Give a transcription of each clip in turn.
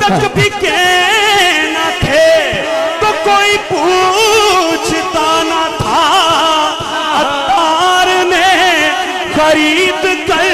तक भी के न थे तो कोई पूछता न था, अत्तार ने खरीद कर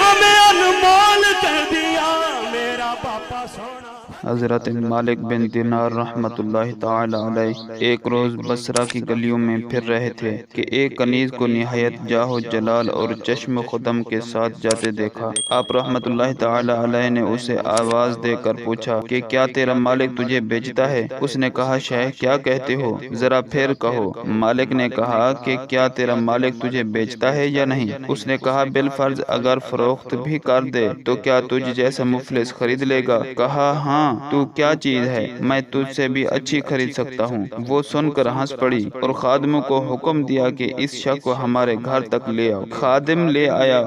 हमें अनमोल कर दिया मेरा पापा सोना। हज़रत मालिक बिन दिनार रहमतुल्लाहि ताला अलैह एक रोज़ बसरा की गलियों में फिर रहे थे कि एक कनीज़ को निहायत जाहो जलाल और चश्म खुदम के साथ जाते देखा। आप रहमतुल्लाहि ताला अलैह ने उसे आवाज़ देकर पूछा कि क्या तेरा मालिक तुझे बेचता है? उसने कहा, शेख क्या कहते हो, ज़रा फिर कहो। मालिक ने कहा कि क्या तेरा मालिक तुझे बेचता है या नहीं? उसने कहा, बिलफर्ज अगर फरोख्त भी कर दे तो क्या तुझ जैसा मुफलिस खरीद लेगा? कहा, हाँ, तू क्या चीज है, मैं तुझसे भी अच्छी खरीद सकता हूँ। वो सुनकर हंस पड़ी और खादिमों को हुक्म दिया कि इस शख्स को हमारे घर तक ले आओ। खादिम ले आया।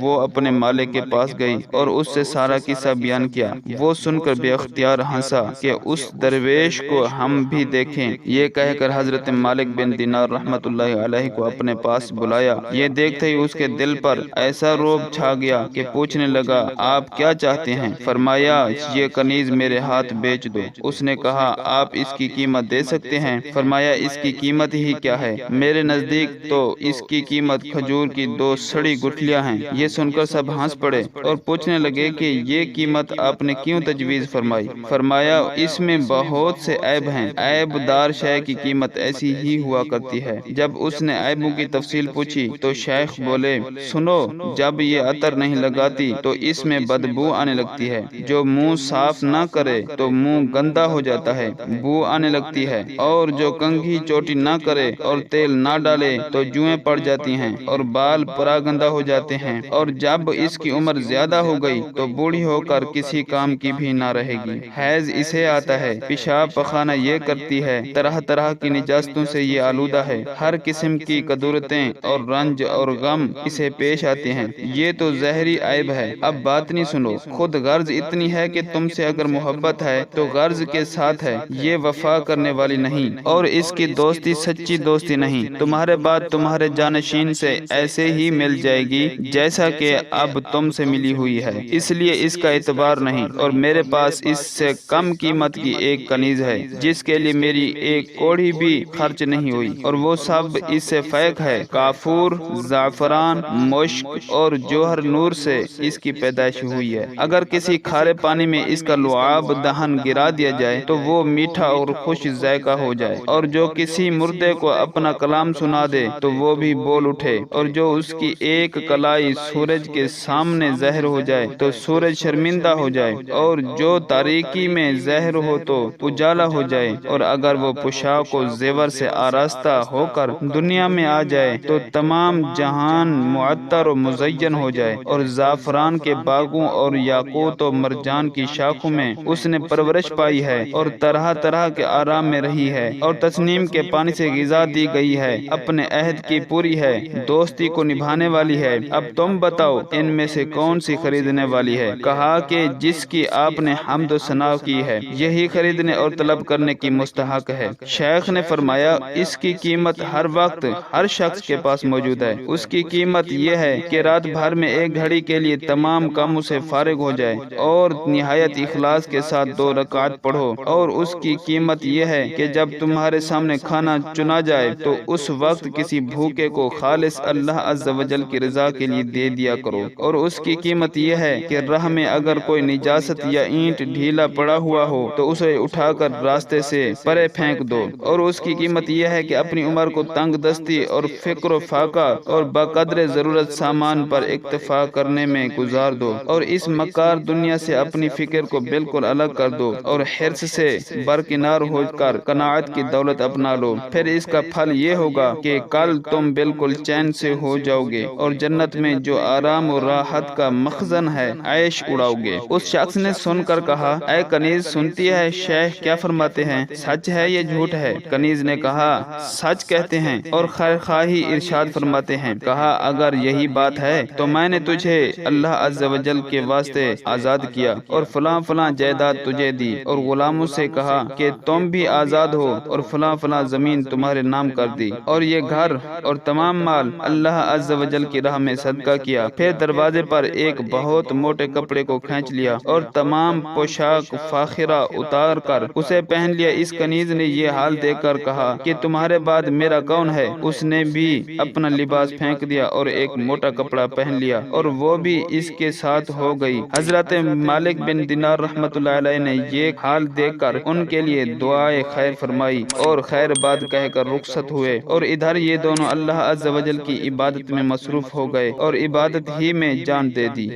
वो अपने मालिक के पास गई और उससे सारा किस्सा बयान किया। वो सुनकर बेअख्तियार हंसा कि उस दरवेश को हम भी देखें। ये कहकर हजरत मालिक बिन दिनार रहमतुल्लाहि अलैहि को अपने पास बुलाया। ये देखते ही उसके दिल पर ऐसा रोब छा गया कि पूछने लगा, आप क्या चाहते हैं? फरमाया, ये कनीज मेरे हाथ बेच दो। उसने कहा, आप इसकी कीमत दे सकते हैं? फरमाया, इसकी कीमत ही क्या है, मेरे नजदीक तो इसकी कीमत खजूर की 2 सड़ी गुठलियां हैं। ये सुनकर सब हंस पड़े और पूछने लगे कि ये कीमत आपने क्यों तजवीज फरमाई? फरमाया, इसमें बहुत से ऐब हैं, ऐबदार शय की कीमत ऐसी ही हुआ करती है। जब उसने ऐबों की तफसील पूछी तो शेख बोले, सुनो, जब ये अतर नहीं लगाती तो इसमें बदबू आने लगती है, जो मुंह साफ न करे तो मुंह गंदा हो जाता है, बू आने लगती है, और जो कंघी चोटी न करे और तेल न डाले तो जुएं पड़ जाती हैं और बाल परागंदा हो जाते हैं, और जब इसकी उम्र ज्यादा हो गई तो बूढ़ी होकर किसी काम की भी ना रहेगी। हैज इसे आता है, पेशाब पखाना ये करती है, तरह तरह की निजास्तों से ये आलूदा है, हर किस्म की कदूरतें और रंज और गम इसे पेश आते हैं। ये तो जहरी ऐब है। अब बात नहीं सुनो, खुद गर्ज इतनी है कि तुमसे अगर मोहब्बत है तो गर्ज के साथ है, ये वफा करने वाली नहीं, और इसकी दोस्ती सच्ची दोस्ती नहीं। तुम्हारे बाद तुम्हारे जानशीन से ऐसे ही मिल जाएगी जैसा कि अब तुमसे मिली हुई है, इसलिए इसका एतबार नहीं। और मेरे पास इससे कम कीमत की एक कनीज है जिसके लिए मेरी एक कोड़ी भी खर्च नहीं हुई, और वो सब इससे फैक है। काफूर, जाफरान, मुश्क और जोहर नूर से इसकी पैदाइश हुई है। अगर किसी खारे पानी में इसका लुआब दहन गिरा दिया जाए तो वो मीठा और खुश जायका हो जाए, और जो किसी मुर्दे को अपना कलाम सुना दे तो वो भी बोल उठे, और जो उसकी एक कलाई सूरज के सामने जहर हो जाए तो सूरज शर्मिंदा हो जाए, और जो तारीकी में जहर हो तो उजाला हो जाए, और अगर वो पोशाक और जेवर से आरास्ता होकर दुनिया में आ जाए तो तमाम जहान मुअत्तर और मुज़य्यन हो जाए, और जाफरान के बागों और याकूत और मरजान की शाखों में उसने परवरिश पाई है, और तरह तरह के आराम में रही है, और तस्नीम के पानी से गिज़ा दी गई है, अपने अहद की पूरी है, दोस्ती को निभाने वाली है। अब तुम बताओ, इनमें से कौन सी खरीदने वाली है? कहा कि जिसकी आपने हम्द व सना की है, यही खरीदने और तलब करने की मुस्तहक है। शेख ने फरमाया, इसकी कीमत हर वक्त हर शख्स के पास मौजूद है। उसकी कीमत यह है कि रात भर में एक घड़ी के लिए तमाम कामों से फारिग हो जाए और निहायत इखलास के साथ 2 रकात पढ़ो, और उसकी कीमत यह है कि जब तुम्हारे सामने खाना चुना जाए तो उस वक्त किसी भूखे को खालिस अल्लाह अज़्ज़ व जल की रजा के लिए दे दिया करो, और उसकी कीमत यह है कि राह में अगर कोई निजासत या ईंट ढीला पड़ा हुआ हो तो उसे उठाकर रास्ते से परे फेंक दो, और उसकी कीमत यह है कि अपनी उम्र को तंग दस्ती और फिक्र फाका और बकदरे जरूरत सामान पर इक्तफा करने में गुजार दो, और इस मकार दुनिया से अपनी फिक्र को बिल्कुल अलग कर दो, और हिर्स से बरकिनार होकर कनाअत की दौलत अपना लो। फिर इसका फल ये होगा कि कल तुम बिल्कुल चैन से हो जाओगे, और जन्नत में जो आराम और राहत का मखजन है ऐश उड़ाओगे। उस शख्स ने सुनकर कहा, ऐ कनीज, सुनती है शेख क्या फरमाते हैं, सच है ये झूठ है? कनीज ने कहा, सच कहते हैं और खैरखाही इरशाद फरमाते हैं। कहा, अगर यही बात है तो मैंने तुझे अल्लाह अज़्ज़ व जल के वास्ते आजाद किया और फलां फलां جائیداد تجھے دی، اور غلاموں سے کہا کہ تم بھی آزاد ہو، اور فلاں فلاں زمین تمہارے نام کر دی، اور یہ گھر اور تمام مال اللہ عز و جل کی راہ میں صدقہ کیا۔ پھر دروازے پر ایک بہت موٹے کپڑے کو کھینچ لیا اور تمام پوشاک فاخرہ اتار کر اسے پہن لیا۔ اس کنیز نے یہ حال دیکھ کر کہا کہ تمہارے بعد میرا کون ہے؟ اس نے بھی اپنا لباس پھینک دیا اور ایک موٹا کپڑا پہن لیا، اور وہ بھی اس کے ساتھ ہو گئی۔ حضرت مالک بن دینار رحمۃ اللہ علیہ نے یہ حال دیکھ کر ان کے لیے دعائے خیر فرمائی اور خیر باد کہہ کر رخصت ہوئے، اور ادھر یہ دونوں اللہ عز و جل کی عبادت میں مصروف ہو گئے اور عبادت ہی میں جان دے دی۔